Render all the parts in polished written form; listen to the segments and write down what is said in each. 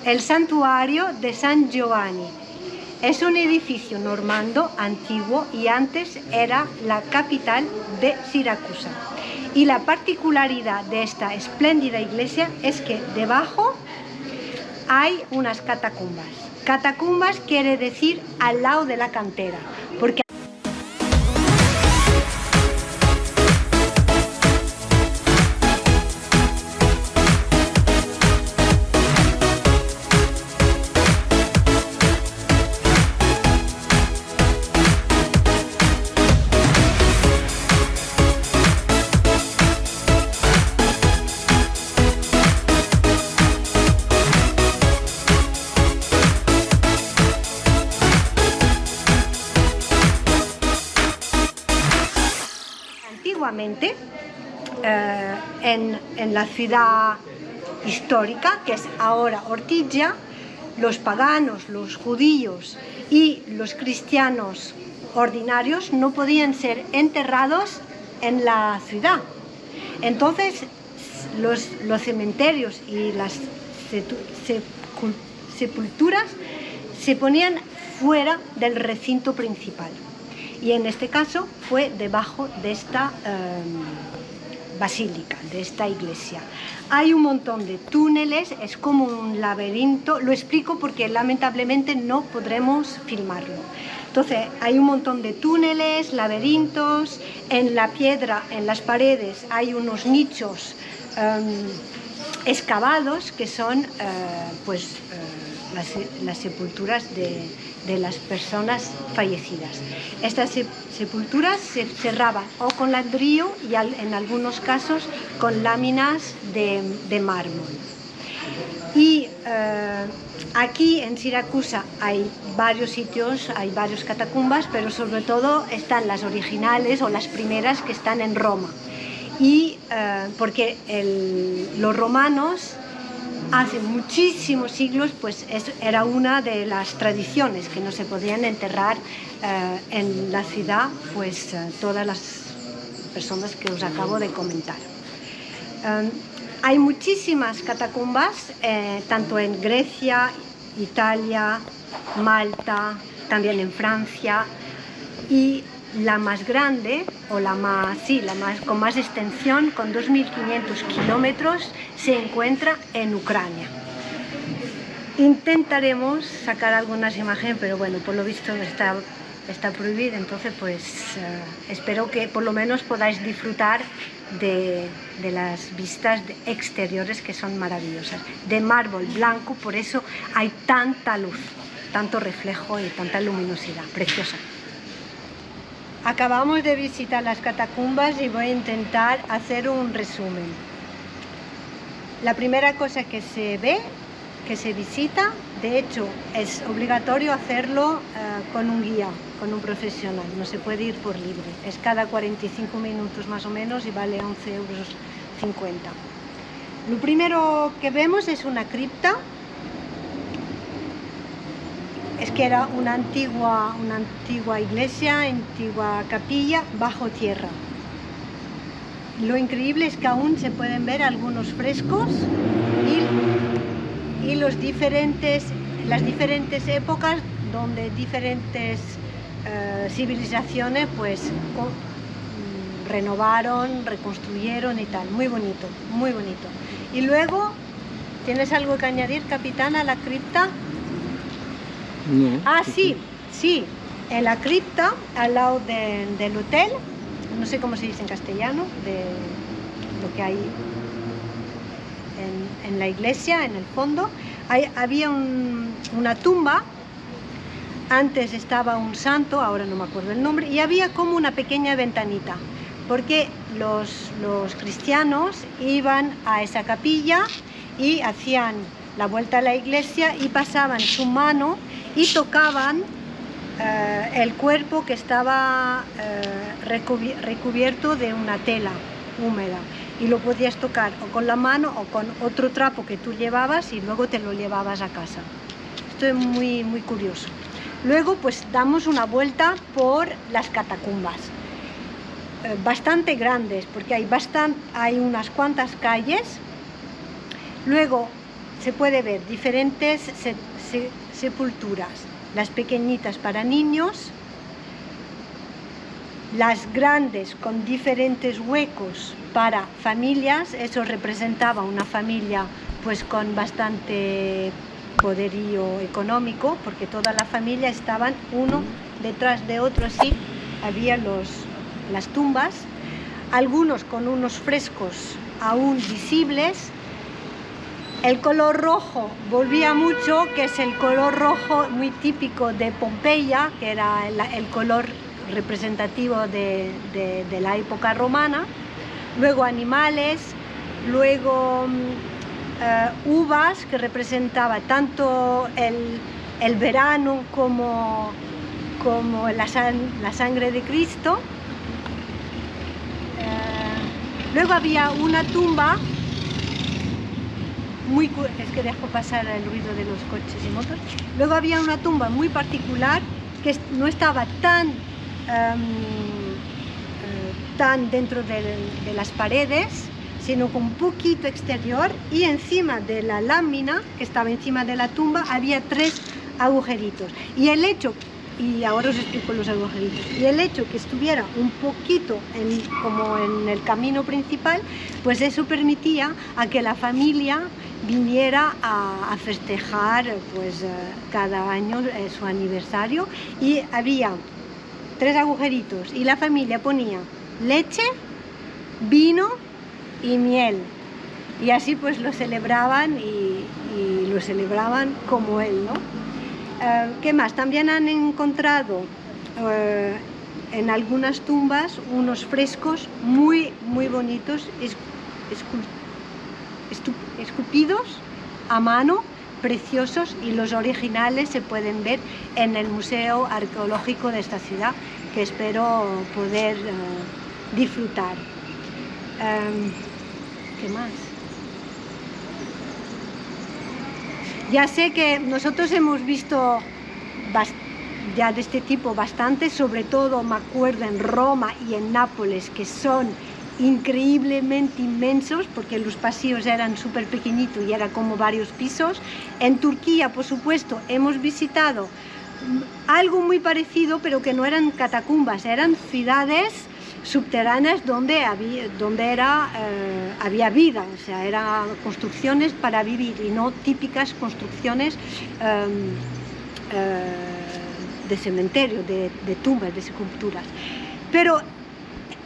el santuario de San Giovanni. Es un edificio normando antiguo y antes era la capital de Siracusa. Y la particularidad de esta espléndida iglesia es que debajo hay unas catacumbas. Catacumbas quiere decir al lado de la cantera, porque antiguamente en la ciudad histórica, que es ahora Ortigia, los paganos, los judíos y los cristianos ordinarios no podían ser enterrados en la ciudad. Entonces los cementerios y las sepulturas se ponían fuera del recinto principal. Y en este caso fue debajo de esta basílica, de esta iglesia. Hay un montón de túneles, es como un laberinto. Lo explico porque lamentablemente no podremos filmarlo. Entonces hay un montón de túneles, laberintos. En la piedra, en las paredes, hay unos nichos excavados que son las sepulturas de las personas fallecidas. Estas sepulturas se cerraban o con ladrillo y en algunos casos con láminas de mármol. Y aquí en Siracusa hay varios sitios, hay varios catacumbas, pero sobre todo están las originales o las primeras que están en Roma. Y porque los romanos hace muchísimos siglos pues era una de las tradiciones que no se podían enterrar en la ciudad pues todas las personas que os acabo de comentar. Hay muchísimas catacumbas tanto en Grecia, Italia, Malta, también en Francia, y la más grande, o con más extensión, con 2.500 kilómetros, se encuentra en Ucrania. Intentaremos sacar algunas imágenes, pero bueno, por lo visto está prohibido, entonces pues espero que por lo menos podáis disfrutar de las vistas exteriores, que son maravillosas, de mármol blanco, por eso hay tanta luz, tanto reflejo y tanta luminosidad, preciosa. Acabamos de visitar las catacumbas y voy a intentar hacer un resumen. La primera cosa que se ve, que se visita, de hecho es obligatorio hacerlo con un guía, con un profesional, no se puede ir por libre. Es cada 45 minutos más o menos y vale 11,50 €. Lo primero que vemos es una cripta. Es que era una antigua iglesia, antigua capilla bajo tierra. Lo increíble es que aún se pueden ver algunos frescos y las diferentes épocas donde diferentes civilizaciones pues renovaron, reconstruyeron y tal. Muy bonito, muy bonito. Y luego, ¿tienes algo que añadir, capitán, a la cripta? No. Sí, en la cripta, al lado del hotel, no sé cómo se dice en castellano, de lo que hay en la iglesia, en el fondo, había una tumba. Antes estaba un santo, ahora no me acuerdo el nombre, y había como una pequeña ventanita, porque los cristianos iban a esa capilla y hacían la vuelta a la iglesia y pasaban su mano y tocaban el cuerpo que estaba recubierto de una tela húmeda, y lo podías tocar o con la mano o con otro trapo que tú llevabas y luego te lo llevabas a casa. Esto es muy, muy curioso. Luego pues damos una vuelta por las catacumbas, bastante grandes, porque hay unas cuantas calles. Luego se puede ver diferentes sepulturas, las pequeñitas para niños, las grandes con diferentes huecos para familias. Eso representaba una familia pues con bastante poderío económico, porque toda la familia estaban uno detrás de otro, así había las tumbas, algunos con unos frescos aún visibles. El color rojo volvía mucho, que es el color rojo muy típico de Pompeya, que era el color representativo de la época romana. Luego animales, luego uvas, que representaba tanto el verano como la sangre de Cristo. Luego había una tumba es que dejo pasar el ruido de los coches y motos. Luego había una tumba muy particular que no estaba tan dentro de las paredes, sino con un poquito exterior, y encima de la lámina que estaba encima de la tumba había 3 agujeritos. Y ahora os explico los agujeritos. Y el hecho que estuviera un poquito como en el camino principal, pues eso permitía a que la familia viniera a festejar pues cada año su aniversario, y había 3 agujeritos y la familia ponía leche, vino y miel, y así pues lo celebraban y lo celebraban como él, ¿no? ¿Qué más? También han encontrado en algunas tumbas unos frescos muy bonitos, esculpidos a mano, preciosos, y los originales se pueden ver en el Museo Arqueológico de esta ciudad, que espero poder disfrutar. ¿Qué más? Ya sé que nosotros hemos visto ya de este tipo bastante, sobre todo me acuerdo en Roma y en Nápoles, que son increíblemente inmensos, porque los pasillos eran súper pequeñitos y era como varios pisos. En Turquía, por supuesto, hemos visitado algo muy parecido, pero que no eran catacumbas, eran ciudades subterráneas donde había vida, o sea, eran construcciones para vivir y no típicas construcciones de cementerio, de tumbas, de sepulturas. Pero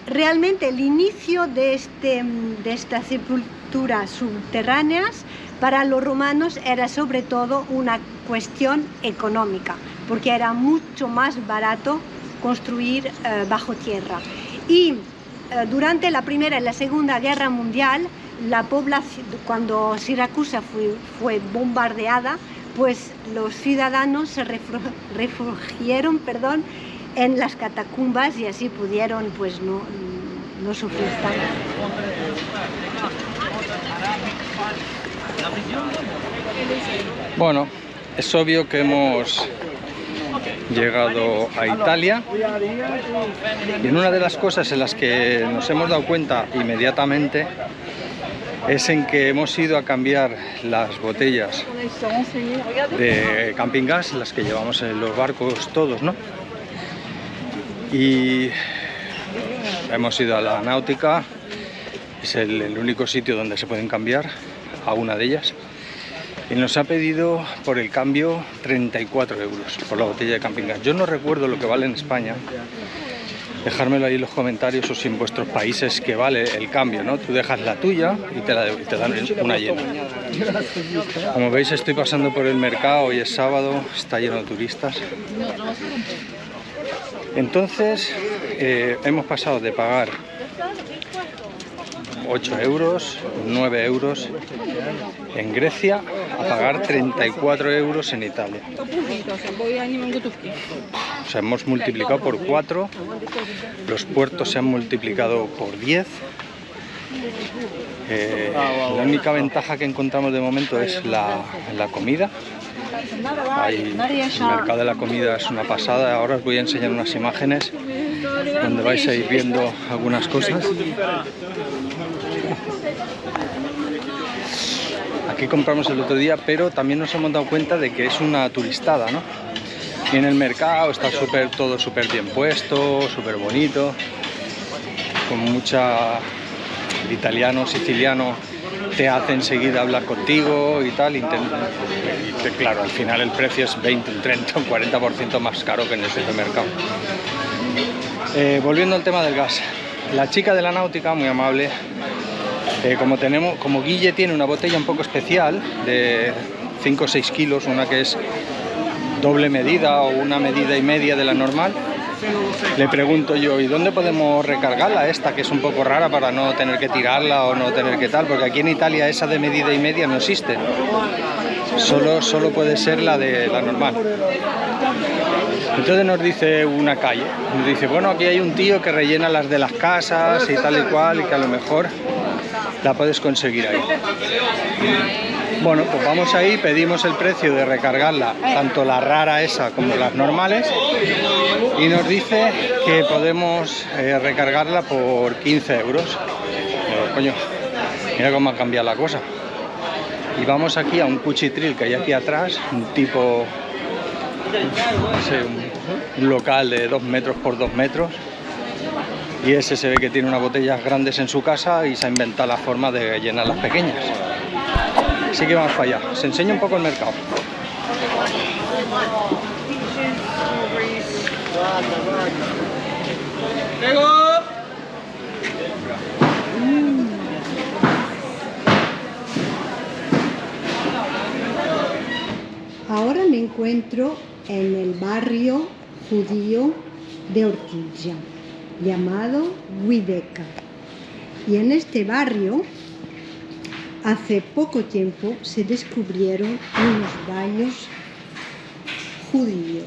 realmente el inicio de estas sepulturas subterráneas para los romanos era sobre todo una cuestión económica, porque era mucho más barato construir bajo tierra. Y durante la Primera y la Segunda Guerra Mundial, la población, cuando Siracusa fue bombardeada, pues los ciudadanos se refugiaron, en las catacumbas, y así pudieron pues no sufrir tanto. Bueno, es obvio que hemos llegado a Italia, y en una de las cosas en las que nos hemos dado cuenta inmediatamente es en que hemos ido a cambiar las botellas de camping gas, las que llevamos en los barcos todos, ¿no? Y hemos ido a la náutica, es el único sitio donde se pueden cambiar, a una de ellas, y nos ha pedido por el cambio 34 euros por la botella de camping gas. Yo no recuerdo lo que vale en España, dejármelo ahí en los comentarios, o si en vuestros países que vale el cambio, ¿no? Tú dejas la tuya y te dan una llena. Como veis, estoy pasando por el mercado y es sábado, está lleno de turistas. Entonces hemos pasado de pagar 8 euros, 9 euros en Grecia a pagar 34 euros en Italia. O sea, hemos multiplicado por 4, los puertos se han multiplicado por 10. La única ventaja que encontramos de momento es la comida. El mercado de la comida es una pasada. Ahora os voy a enseñar unas imágenes donde vais a ir viendo algunas cosas. Aquí compramos el otro día, pero también nos hemos dado cuenta de que es una turistada, ¿no? Y en el mercado está todo súper bien puesto, súper bonito, con mucha... El italiano, siciliano te hace enseguida hablar contigo y tal, y claro, al final el precio es 20, un 30, un 40% más caro que en el supermercado. Volviendo al tema del gas, la chica de la náutica, muy amable, como Guille tiene una botella un poco especial de 5 o 6 kilos, una que es doble medida o una medida y media de la normal, le pregunto yo, ¿y dónde podemos recargarla esta, que es un poco rara, para no tener que tirarla o no tener que tal? Porque aquí en Italia esa de medida y media no existe, solo puede ser la de la normal. Entonces nos dice una calle, nos dice, bueno, aquí hay un tío que rellena las de las casas y tal y cual, y que a lo mejor la puedes conseguir ahí. Bueno, pues vamos ahí, pedimos el precio de recargarla, tanto la rara esa como las normales, y nos dice que podemos recargarla por 15 euros. Pero, coño, mira cómo ha cambiado la cosa. Y vamos aquí a un cuchitril que hay aquí atrás, un tipo, no sé, un local de 2 metros por 2 metros, y ese se ve que tiene unas botellas grandes en su casa y se ha inventado la forma de llenar las pequeñas. Así que vamos para allá. Os enseño un poco el mercado. Ahora me encuentro en el barrio judío de Ortigia, llamado Giudecca. Y en este barrio, hace poco tiempo, se descubrieron unos baños judíos.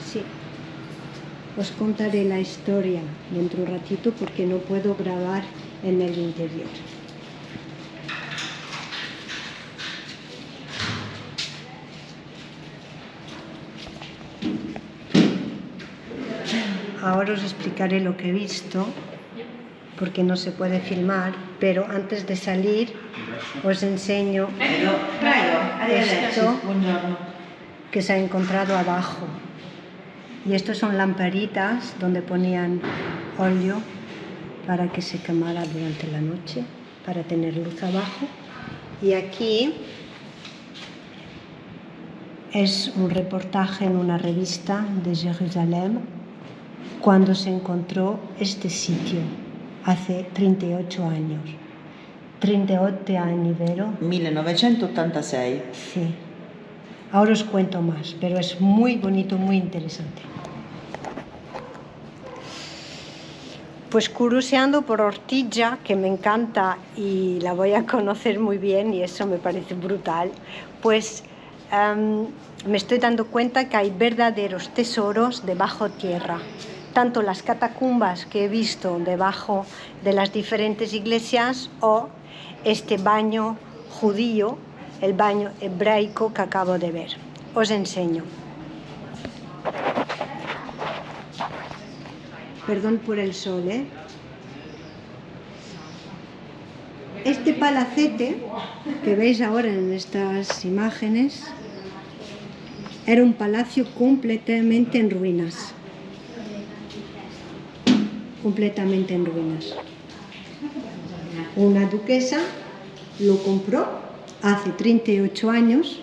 Sí. Os contaré la historia dentro de un ratito porque no puedo grabar en el interior. Ahora os explicaré lo que he visto, porque no se puede filmar, pero antes de salir os enseño esto que se ha encontrado abajo. Y estos son lamparitas donde ponían óleo para que se quemara durante la noche, para tener luz abajo. Y aquí es un reportaje en una revista de Jerusalén cuando se encontró este sitio, hace 38 años. 38 anni, vero? 1986. Sí. Ahora os cuento más, pero es muy bonito, muy interesante. Pues curioseando por Ortigia, que me encanta y la voy a conocer muy bien y eso me parece brutal, pues me estoy dando cuenta que hay verdaderos tesoros debajo tierra. Tanto las catacumbas que he visto debajo de las diferentes iglesias o este baño judío, el baño hebraico que acabo de ver. Os enseño. Perdón por el sol, ¿eh? Este palacete que veis ahora en estas imágenes era un palacio completamente en ruinas. Completamente en ruinas. Una duquesa lo compró hace 38 años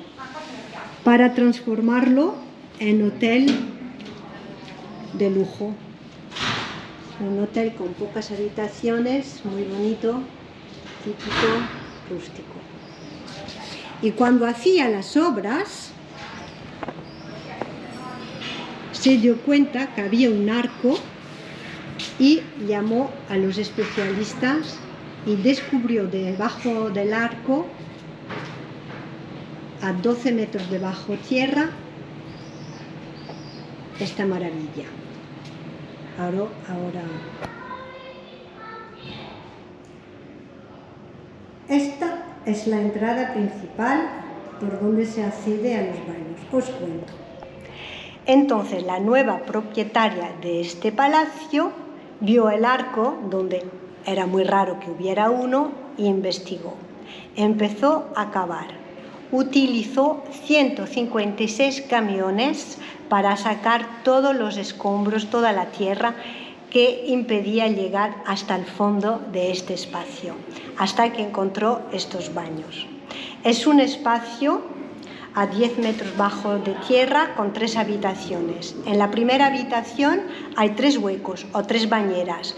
para transformarlo en hotel de lujo. Un hotel con pocas habitaciones, muy bonito, típico, rústico. Y cuando hacía las obras, se dio cuenta que había un arco y llamó a los especialistas y descubrió debajo del arco, a 12 metros debajo tierra, esta maravilla. Ahora. Esta es la entrada principal por donde se accede a los baños. Os cuento. Entonces, la nueva propietaria de este palacio vio el arco donde era muy raro que hubiera uno, y investigó. Empezó a cavar. Utilizó 156 camiones para sacar todos los escombros, toda la tierra que impedía llegar hasta el fondo de este espacio, hasta que encontró estos baños. Es un espacio a 10 metros bajo de tierra con 3 habitaciones. En la primera habitación hay 3 huecos o 3 bañeras,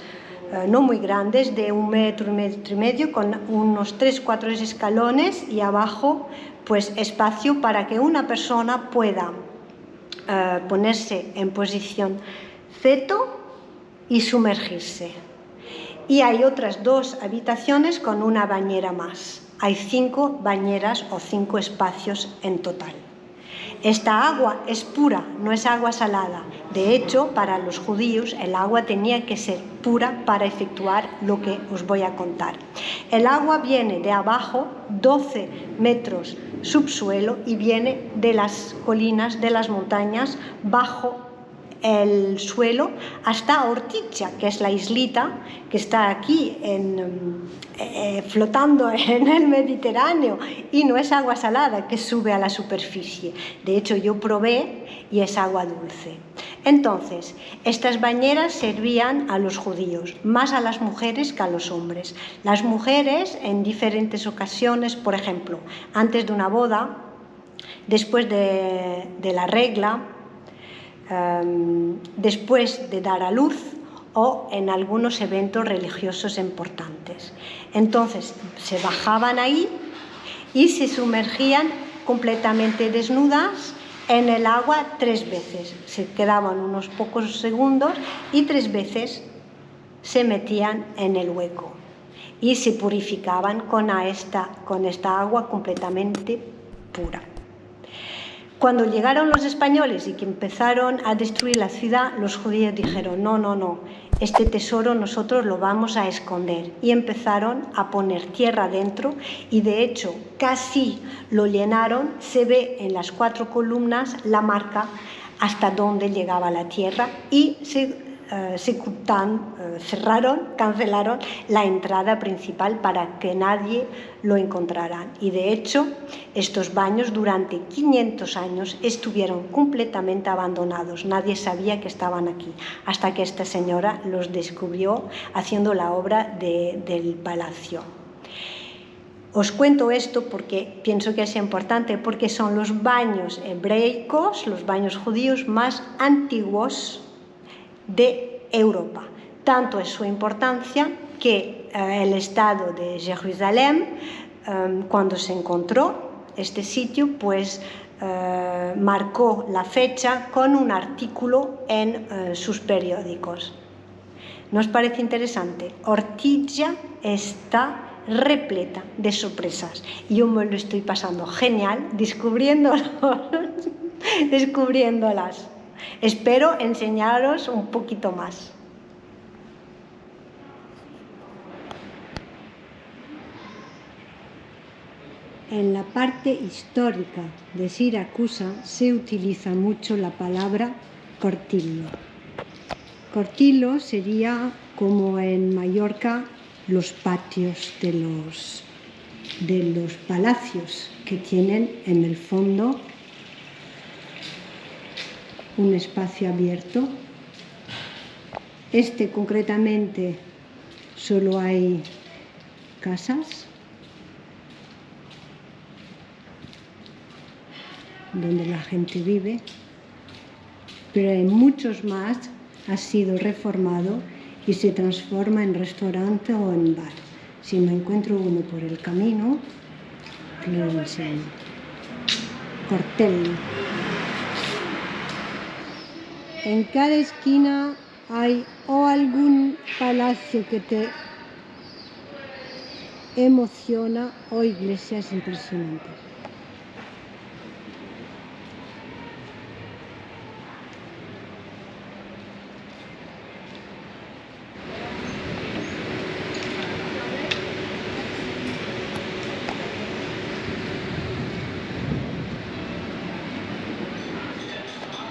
no muy grandes, de 1 metro, 1,5 metros, con unos 3-4 escalones, y abajo pues espacio para que una persona pueda ponerse en posición feto y sumergirse. Y hay otras 2 habitaciones con una bañera más. Hay 5 bañeras o 5 espacios en total. Esta agua es pura, no es agua salada. De hecho, para los judíos el agua tenía que ser pura para efectuar lo que os voy a contar. El agua viene de abajo, 12 metros subsuelo, y viene de las colinas, de las montañas, bajo el suelo, hasta Ortigia, que es la islita que está aquí flotando en el Mediterráneo, y no es agua salada que sube a la superficie. De hecho, yo probé y es agua dulce. Entonces, estas bañeras servían a los judíos, más a las mujeres que a los hombres. Las mujeres, en diferentes ocasiones, por ejemplo, antes de una boda, después de la regla, después de dar a luz, o en algunos eventos religiosos importantes. Entonces se bajaban ahí y se sumergían completamente desnudas en el agua 3 veces. Se quedaban unos pocos segundos y 3 veces se metían en el hueco y se purificaban con esta agua completamente pura. Cuando llegaron los españoles y que empezaron a destruir la ciudad, los judíos dijeron: no, este tesoro nosotros lo vamos a esconder. Y empezaron a poner tierra dentro, y de hecho casi lo llenaron. Se ve en las 4 columnas la marca hasta donde llegaba la tierra, y cancelaron la entrada principal para que nadie lo encontrara. Y de hecho, estos baños durante 500 años estuvieron completamente abandonados. Nadie sabía que estaban aquí, hasta que esta señora los descubrió haciendo la obra del palacio. Os cuento esto porque pienso que es importante, porque son los baños hebreicos, los baños judíos más antiguos de Europa. Tanto es su importancia que el Estado de Jerusalén, cuando se encontró este sitio, pues marcó la fecha con un artículo en sus periódicos. ¿Nos parece interesante? Ortigia está repleta de sorpresas. Yo me lo estoy pasando genial descubriéndolas. Espero enseñaros un poquito más. En la parte histórica de Siracusa se utiliza mucho la palabra cortillo. Cortillo sería, como en Mallorca, los patios de los palacios, que tienen en el fondo un espacio abierto. Concretamente solo hay casas donde la gente vive, pero en muchos más ha sido reformado y se transforma en restaurante o en bar. Si me encuentro uno por el camino, lo enseño. Cortello. En cada esquina hay o algún palacio que te emociona o iglesias impresionantes.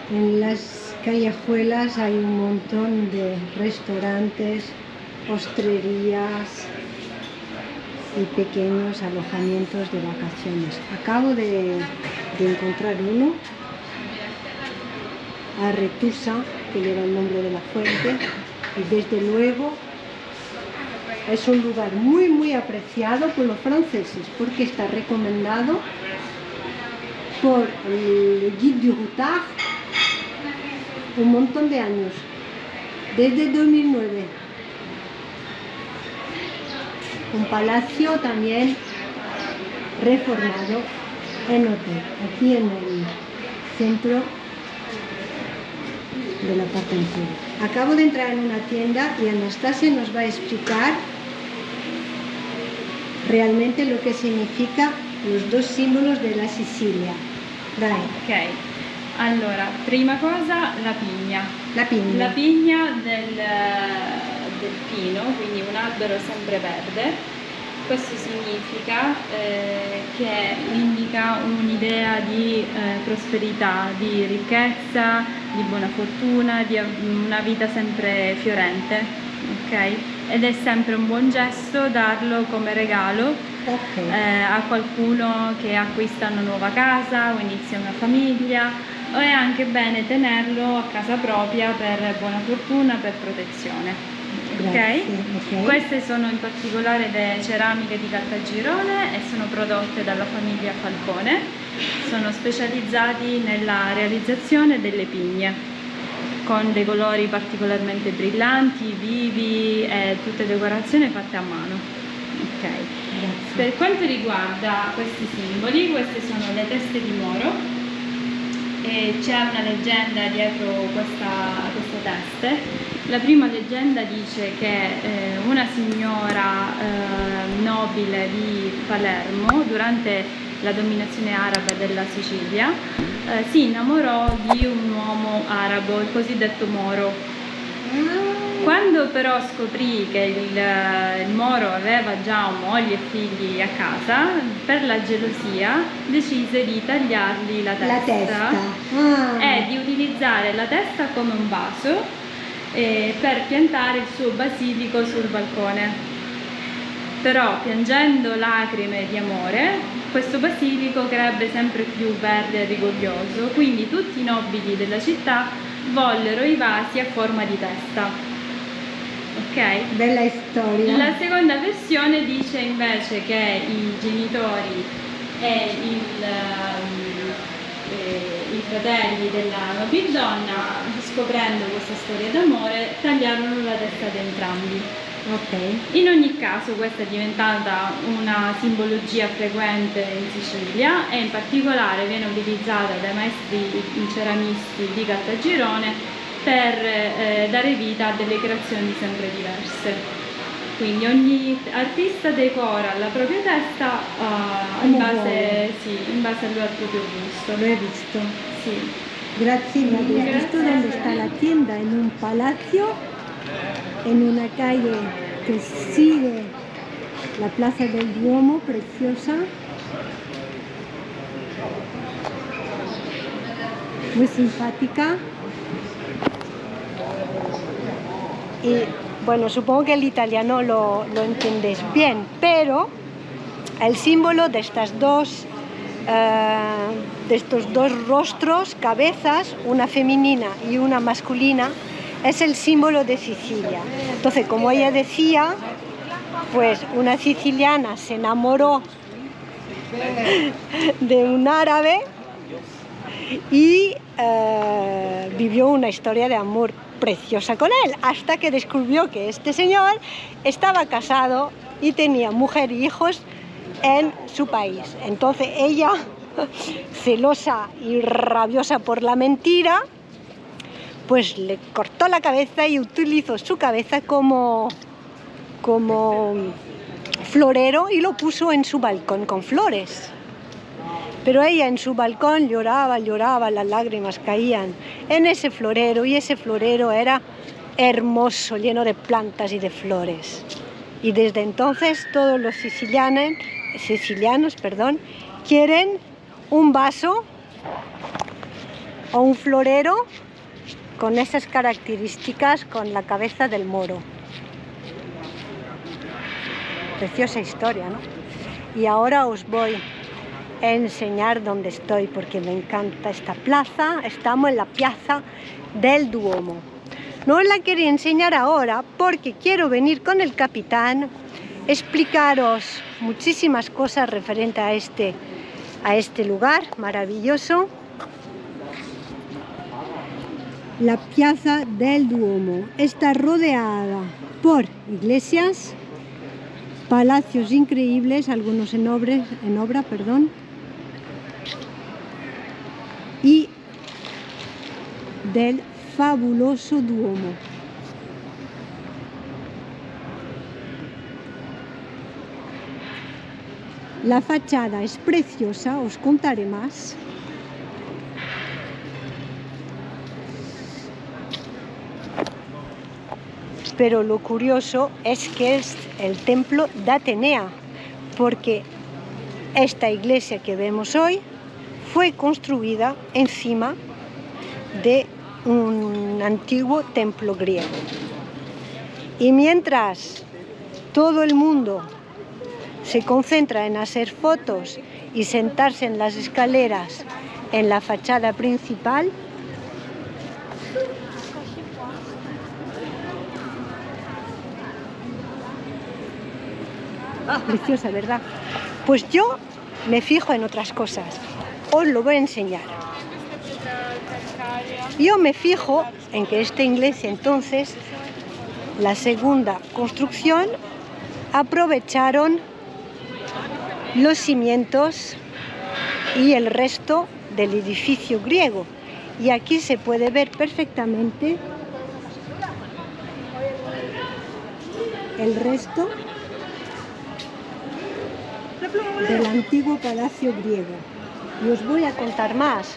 En las callejuelas hay un montón de restaurantes ostrerías y pequeños alojamientos de vacaciones. Acabo de encontrar uno, a Retusa, que lleva el nombre de la fuente, y desde luego es un lugar muy apreciado por los franceses porque está recomendado por el Guide du Routard un montón de años, desde 2009. Un palacio también reformado en hotel, aquí en el centro de la parte antigua. Acabo de entrar en una tienda y Anastasia nos va a explicar realmente lo que significa los dos símbolos de la Sicilia. Dai. Ok, allora, prima cosa la pigna. La pigna. La pigna del pino, quindi un albero sempreverde. Questo significa che indica un'idea di prosperità, di ricchezza, di buona fortuna, di una vita sempre fiorente, ok? Ed è sempre un buon gesto darlo come regalo a qualcuno che acquista una nuova casa o inizia una famiglia, o è anche bene tenerlo a casa propria per buona fortuna, per protezione. Okay? Queste sono in particolare le ceramiche di Caltagirone e sono prodotte dalla famiglia Falcone. Sono specializzati nella realizzazione delle pigne con dei colori particolarmente brillanti, vivi e tutte decorazioni fatte a mano. Okay. Per quanto riguarda questi simboli, queste sono le teste di moro. C'è una leggenda dietro queste teste. La prima leggenda dice che una signora nobile di Palermo, durante la dominazione araba della Sicilia, si innamorò di un uomo arabo, il cosiddetto Moro. Quando però scoprì che il Moro aveva già moglie e figli a casa, per la gelosia decise di tagliargli la testa. E di utilizzare la testa come un vaso per piantare il suo basilico sul balcone. Però, piangendo lacrime di amore, questo basilico crebbe sempre più verde e rigoglioso, quindi tutti i nobili della città vollero i vasi a forma di testa. Ok? Bella storia. La seconda versione dice invece che i genitori e i fratelli della nobildonna, scoprendo questa storia d'amore, tagliarono la testa di entrambi. Okay. In ogni caso questa è diventata una simbologia frequente in Sicilia e in particolare viene utilizzata dai maestri ceramisti di Caltagirone per dare vita a delle creazioni sempre diverse. Quindi ogni artista decora la propria testa in base al proprio gusto. Lo he visto. Sì. Grazie mille. He visto dónde está la tienda, en un palacio, en una calle que sigue la Plaza del Duomo, preciosa. Muy simpática. Y bueno, supongo que el italiano lo entendéis bien, pero el símbolo de estos dos rostros, cabezas, una femenina y una masculina, es el símbolo de Sicilia. Entonces, como ella decía, pues una siciliana se enamoró de un árabe y vivió una historia de amor preciosa con él, hasta que descubrió que este señor estaba casado y tenía mujer y hijos en su país. Entonces ella, celosa y rabiosa por la mentira, pues le cortó la cabeza y utilizó su cabeza como florero y lo puso en su balcón con flores. Pero ella en su balcón lloraba, las lágrimas caían en ese florero, y ese florero era hermoso, lleno de plantas y de flores. Y desde entonces todos los sicilianos, quieren un vaso o un florero con esas características, con la cabeza del Moro. preciosa historia, ¿no? Y ahora os voy a enseñar dónde estoy, porque me encanta esta plaza. Estamos en la Piazza del Duomo. No os la quería enseñar ahora porque quiero venir con el capitán, explicaros muchísimas cosas referentes a este lugar maravilloso. La Piazza del Duomo está rodeada por iglesias, palacios increíbles, algunos en obra, y del fabuloso Duomo. La fachada es preciosa, os contaré más. Pero lo curioso es que es el templo de Atenea, porque esta iglesia que vemos hoy fue construida encima de un antiguo templo griego. Y mientras todo el mundo se concentra en hacer fotos y sentarse en las escaleras en la fachada principal, preciosa, ¿verdad? Pues yo me fijo en otras cosas. Os lo voy a enseñar. Yo me fijo en que esta iglesia, entonces, la segunda construcción, aprovecharon los cimientos y el resto del edificio griego. Y aquí se puede ver perfectamente el resto del antiguo palacio griego. Y os voy a contar más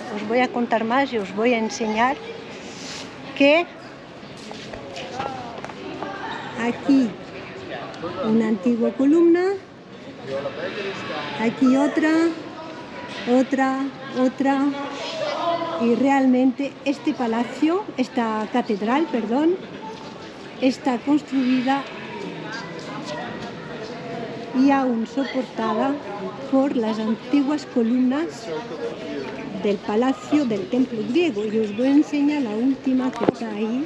y os voy a enseñar que aquí una antigua columna, aquí otra, y realmente este palacio, esta catedral, perdón, está construida y aún soportada por las antiguas columnas del palacio del templo griego. Y os voy a enseñar la última que está ahí.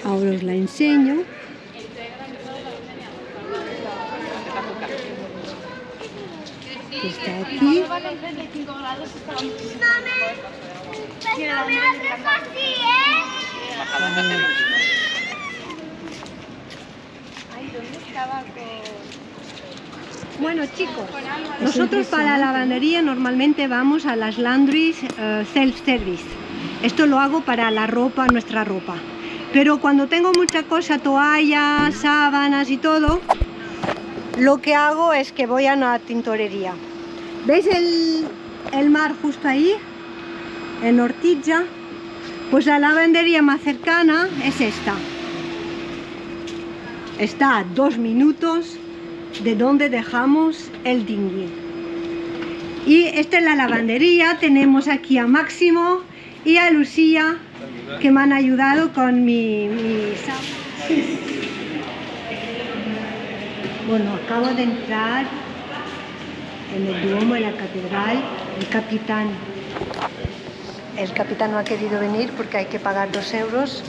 Ahora os la enseño. Está aquí. Bueno, chicos, nosotros para la lavandería normalmente vamos a las laundries self-service. Esto lo hago para la ropa, nuestra ropa. Pero cuando tengo mucha cosa, toallas, sábanas y todo, lo que hago es que voy a una tintorería. ¿Veis el mar justo ahí? En Ortigia. Pues la lavandería más cercana es esta. Está a 2 minutos de donde dejamos el dinghy. Y esta es la lavandería. Tenemos aquí a Máximo y a Lucía, que me han ayudado con mi Bueno, acabo de entrar en el Duomo, en la catedral. El capitán no ha querido venir porque hay que pagar 2 euros.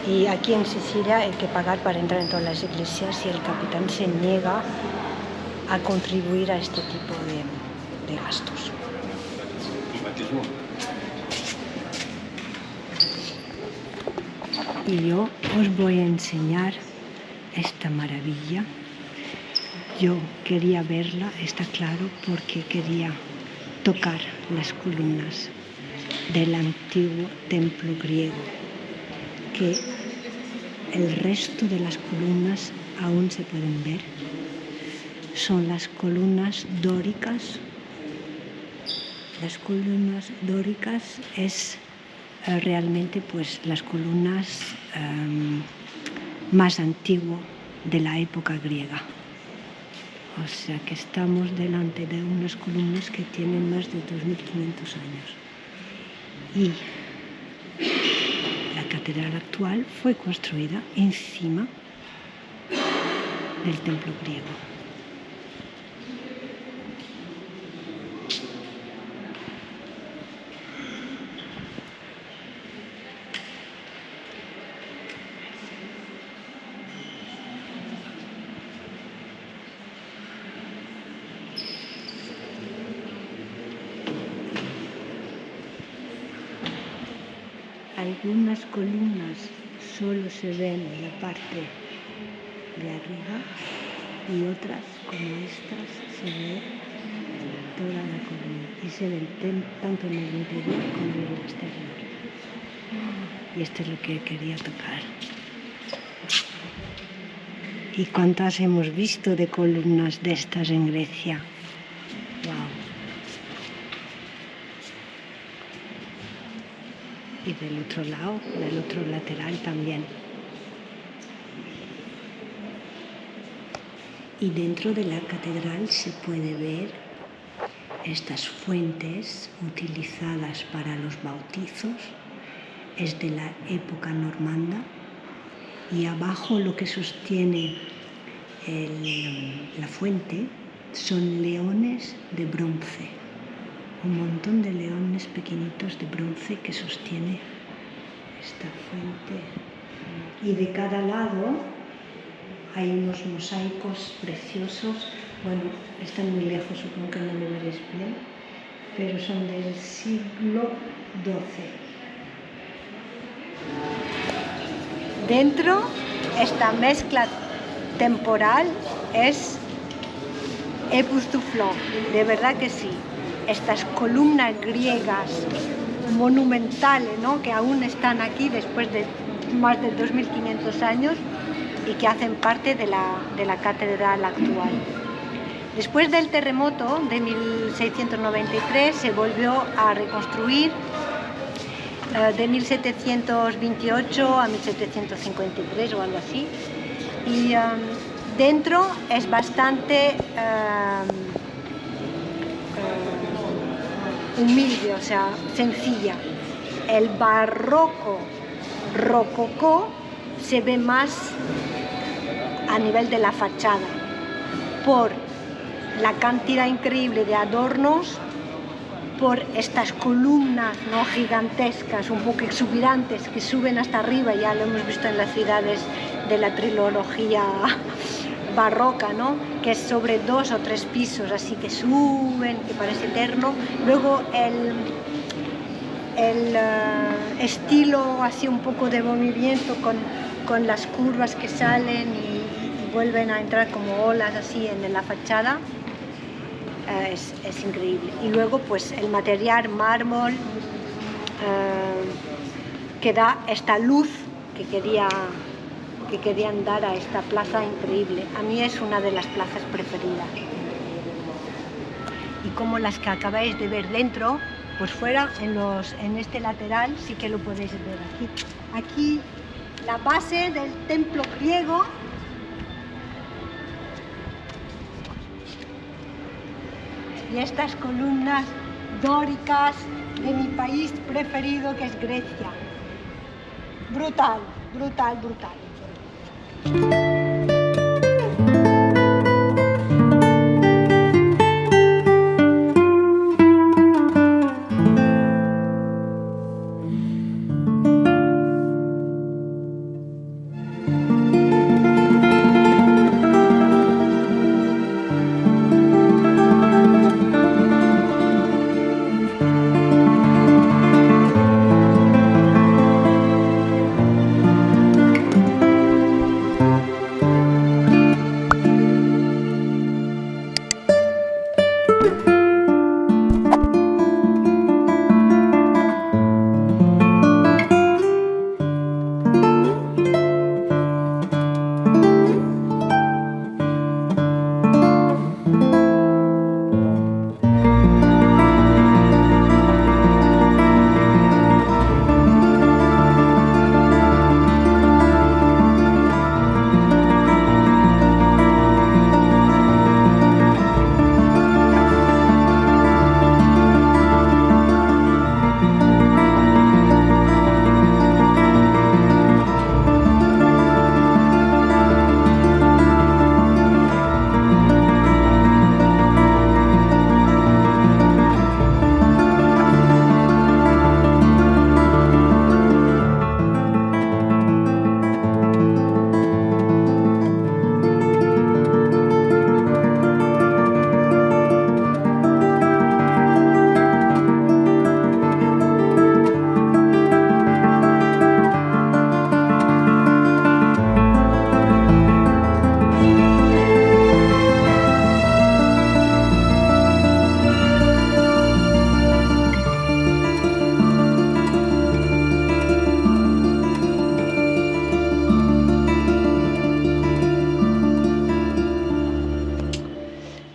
Y aquí en Sicilia hay que pagar para entrar en todas las iglesias y el capitán se niega a contribuir a este tipo de gastos. Y yo os voy a enseñar esta maravilla. Yo quería verla, está claro, porque quería tocar las columnas del antiguo templo griego, que el resto de las columnas aún se pueden ver. Son las columnas dóricas. Las columnas dóricas es realmente pues las columnas más antiguas de la época griega. O sea que estamos delante de unas columnas que tienen más de 2500 años. Y la catedral actual fue construida encima del templo griego. Algunas columnas solo se ven en la parte de arriba y otras, como estas, se ve toda la columna y se ven tanto en el interior como en el exterior. Y esto es lo que quería tocar. ¿Y cuántas hemos visto de columnas de estas en Grecia? ¡Wow! Y del otro lado, del otro lateral también. Y dentro de la catedral se puede ver estas fuentes utilizadas para los bautizos. Es de la época normanda. Y abajo lo que sostiene la fuente son leones de bronce. Un montón de leones pequeñitos de bronce que sostiene esta fuente. Y de cada lado hay unos mosaicos preciosos. Bueno, están muy lejos, supongo que no lo veréis bien, pero son del siglo XII. Dentro, esta mezcla temporal es époustouflant, de verdad que sí. Estas columnas griegas monumentales, ¿no?, que aún están aquí después de más de 2500 años y que hacen parte de la catedral actual. Después del terremoto de 1693 se volvió a reconstruir de 1728 a 1753 o algo así. Y dentro es bastante humilde, o sea, sencilla. El barroco rococó se ve más a nivel de la fachada por la cantidad increíble de adornos, por estas columnas, ¿no?, gigantescas, un poco exuberantes, que suben hasta arriba. Ya lo hemos visto en las ciudades de la trilogía barroca, ¿no?, que es sobre 2 o 3 pisos, así que suben, que parece eterno. Luego el estilo así un poco de movimiento con las curvas que salen y vuelven a entrar como olas así en la fachada. Es increíble. Y luego pues el material mármol que da esta luz que querían dar a esta plaza increíble. A mí es una de las plazas preferidas. Y como las que acabáis de ver dentro, pues fuera en este lateral sí que lo podéis ver aquí. Aquí la base del templo griego. Y estas columnas dóricas de mi país preferido, que es Grecia. Brutal, brutal, brutal.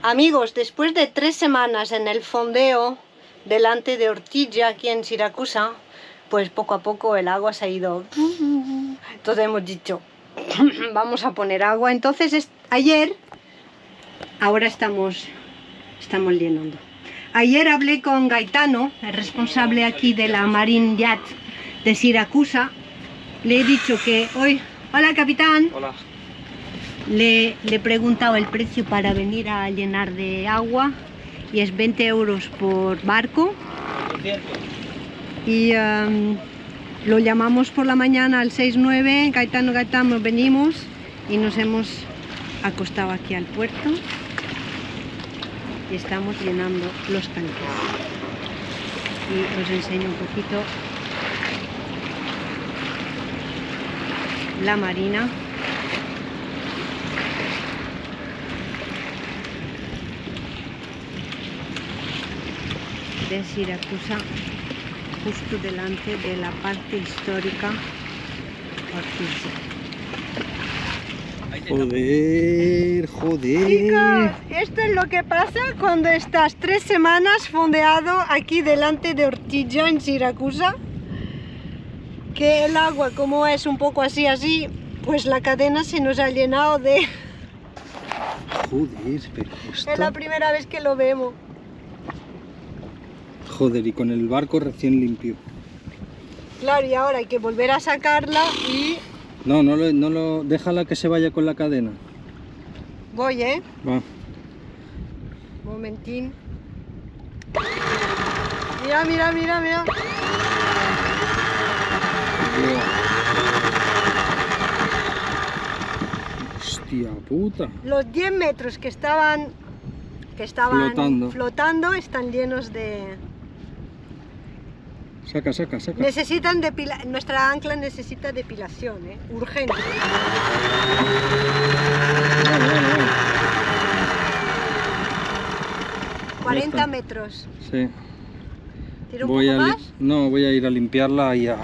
Amigos, después de 3 semanas en el fondeo delante de Ortigia, aquí en Siracusa, pues poco a poco el agua se ha ido. Entonces hemos dicho, vamos a poner agua. Entonces ayer, ahora estamos llenando. Ayer hablé con Gaetano, el responsable aquí de la Marine Yacht de Siracusa. Le he dicho que hoy... Hola, capitán. Hola. Le he preguntado el precio para venir a llenar de agua y es 20 euros por barco. 200. Y lo llamamos por la mañana al 69, Gaetano, venimos y nos hemos acostado aquí al puerto y estamos llenando los tanques. Y os enseño un poquito la marina. De Siracusa, justo delante de la parte histórica Ortigia. Joder. Chicos, esto es lo que pasa cuando estás 3 semanas fondeado aquí delante de Ortigia en Siracusa, que el agua, como es un poco así, pues la cadena se nos ha llenado de... Joder, pero esto... Es la primera vez que lo vemos. Joder, y con el barco recién limpio. Claro, y ahora hay que volver a sacarla y... No lo... Déjala que se vaya con la cadena. Voy, Va. Momentín. Mira. Hostia puta. Los 10 metros que estaban flotando están llenos de... Saca. Necesitan nuestra ancla necesita depilación, urgente. Vale. 40 metros. Sí. ¿Tiro un poco más? No, voy a ir a limpiarla y a